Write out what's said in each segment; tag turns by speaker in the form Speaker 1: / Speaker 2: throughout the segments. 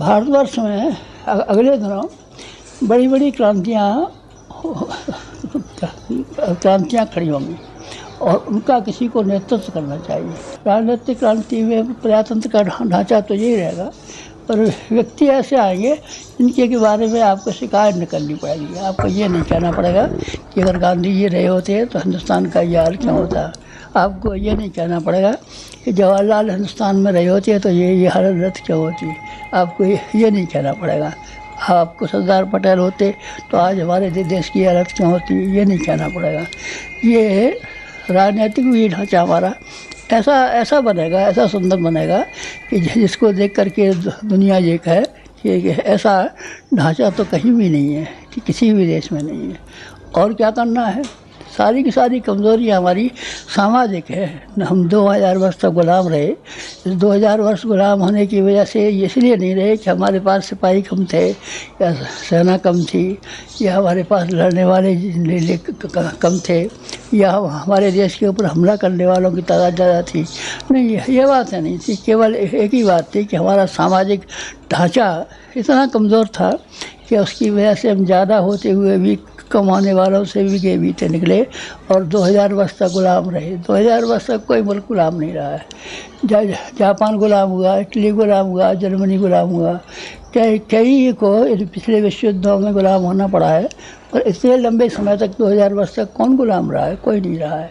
Speaker 1: भारतवर्ष में अगले दिनों बड़ी बड़ी क्रांतियाँ खड़ी होंगी और उनका किसी को नेतृत्व करना चाहिए। राजनीतिक क्रांति में प्रजातंत्र का ढांचा तो यही रहेगा, पर व्यक्ति ऐसे आएंगे जिनके के बारे में आपको शिकायत न करनी पड़ेगी। आपको ये नहीं कहना पड़ेगा कि अगर गांधी जी रहे होते तो हिंदुस्तान का ये हाल क्यों होता। आपको ये नहीं कहना पड़ेगा कि जवाहरलाल हिंदुस्तान में रहे होते तो ये हालत क्यों होती। आपको ये नहीं कहना पड़ेगा। आपको सरदार पटेल होते तो आज हमारे देश की हालत क्यों होती, ये नहीं कहना पड़ेगा। ये राजनीतिक भी ढांचा हमारा ऐसा बनेगा, ऐसा सुंदर बनेगा कि जिसको देख करके दुनिया ये कहे कि ऐसा ढांचा तो कहीं भी नहीं है, कि किसी भी देश में नहीं है। और क्या करना है, सारी की सारी कमज़ोरियाँ हमारी सामाजिक है। हम 2000 वर्ष तक गुलाम रहे। इस 2000 वर्ष गुलाम होने की वजह से इसलिए नहीं रहे कि हमारे पास सिपाही कम थे या सेना कम थी या हमारे पास लड़ने वाले कम थे या हमारे देश के ऊपर हमला करने वालों की तादाद ज़्यादा थी। नहीं, ये बात है नहीं थी। केवल एक ही बात थी कि हमारा सामाजिक ढांचा इतना कमज़ोर था कि उसकी वजह से हम ज़्यादा होते हुए भी कमाने वालों से भी के बीते निकले और 2000 वर्ष तक गुलाम रहे। 2000 वर्ष तक कोई मुल्क गुलाम नहीं रहा है। जापान गुलाम हुआ, इटली गुलाम हुआ, जर्मनी गुलाम हुआ, कई को पिछले विश्व युद्धों में गुलाम होना पड़ा है, पर इतने लंबे समय तक 2000 वर्ष तक कौन गुलाम रहा है, कोई नहीं रहा है।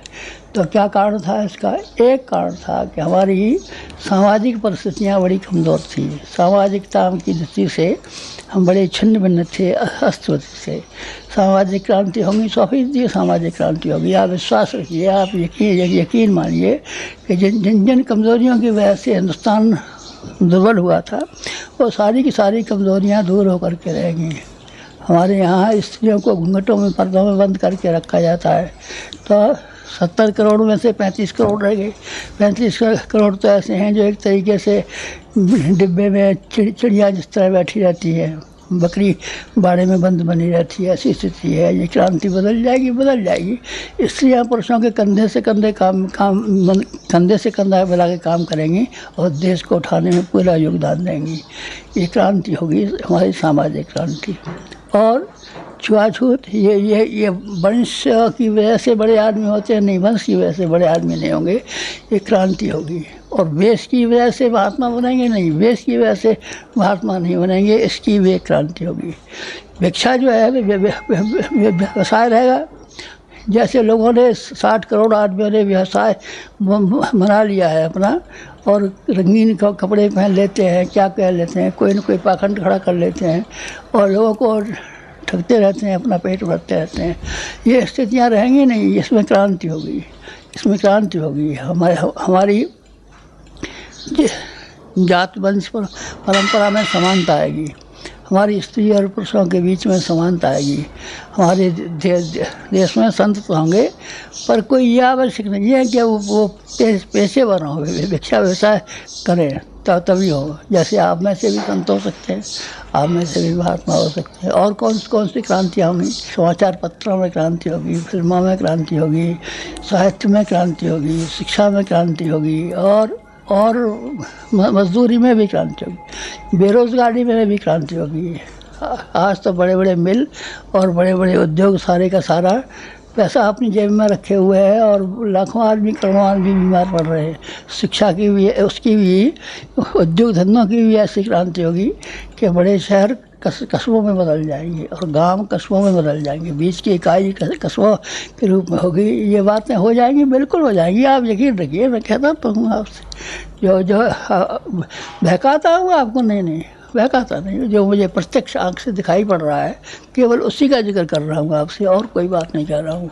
Speaker 1: तो क्या कारण था इसका? एक कारण था कि हमारी सामाजिक परिस्थितियाँ बड़ी कमज़ोर थी। सामाजिकता की दृष्टि से हम बड़े छिन्न भिन्न थे, अस्त थे। सामाजिक क्रांति होगी, 100% सामाजिक क्रांति होगी। आप विश्वास रखिए, आप यकीन मानिए कि जिन कमज़ोरियों की वजह से हिंदुस्तान दुर्बल हुआ था, वो सारी की सारी कमज़ोरियाँ दूर होकर के रहेंगी। हमारे यहाँ स्त्रियों को घूंघटों में, पर्दों में बंद करके रखा जाता है, तो 70 करोड़ में से 35 करोड़ रह गए। 35 करोड़ तो ऐसे हैं जो एक तरीके से डिब्बे में चिड़िया जिस तरह बैठी रहती है, बकरी बाड़े में बंद बनी रहती है, ऐसी स्थिति है। ये क्रांति बदल जाएगी। स्त्रियाँ पुरुषों के कंधे से कंधा मिला के काम करेंगी और देश को उठाने में पूरा योगदान देंगी। ये क्रांति होगी हमारी सामाजिक क्रांति। और छुआछूत, ये वंश की वजह से बड़े आदमी होते हैं, नहीं, वंश की वजह से बड़े आदमी नहीं होंगे। ये क्रांति होगी। और वेश की वजह से महात्मा बनेंगे, नहीं, वेश की वजह से महात्मा नहीं बनेंगे, इसकी भी एक क्रांति होगी। भिक्षा जो है व्यवसाय रहेगा। जैसे लोगों ने 60 करोड़ आदमियों ने व्यवसाय बना लिया है अपना, और रंगीन कपड़े पहन लेते हैं, क्या कह लेते हैं, कोई न कोई पाखंड खड़ा कर लेते हैं और लोगों को ठगते रहते हैं, अपना पेट भरते रहते हैं। ये स्थितियाँ रहेंगी नहीं, इसमें क्रांति होगी। हमारी जात वंश परंपरा में समानता आएगी। हमारी स्त्री और पुरुषों के बीच में समानता आएगी। हमारे देश में संत तो होंगे, पर कोई यह आवश्यक नहीं है कि वो पेशेवर हों, भिक्षा व्यवसाय करें तभी हो। जैसे आप में से भी संत हो सकते हैं, आप में से भी महात्मा हो सकते हैं। और कौन सी क्रांतियाँ होंगी? समाचार पत्रों में क्रांति होगी, फिल्मों में क्रांति होगी, साहित्य में क्रांति होगी, शिक्षा में क्रांति होगी, और मजदूरी में भी क्रांति होगी, बेरोज़गारी में भी क्रांति होगी। आज तो बड़े बड़े मिल और बड़े बड़े उद्योग सारे का सारा पैसा अपनी जेब में रखे हुए हैं और लाखों आदमी, करोड़ों आदमी बीमार पड़ रहे हैं। शिक्षा की भी, उसकी भी, उद्योग धंधों की भी ऐसी क्रांति होगी कि बड़े शहर कस्बों में बदल जाएंगे और गांव कस्बों में बदल जाएंगे। बीच की इकाई कस्बों के रूप में होगी। ये बातें हो जाएंगी, बिल्कुल हो जाएंगी, आप यकीन रखिए। मैं कहता तो हूँ आपसे, जो बहकाता हूँ आपको, नहीं बहकाता नहीं, जो मुझे प्रत्यक्ष आँख से दिखाई पड़ रहा है, केवल उसी का जिक्र कर रहा हूँ आपसे, और कोई बात नहीं कह रहा हूँ।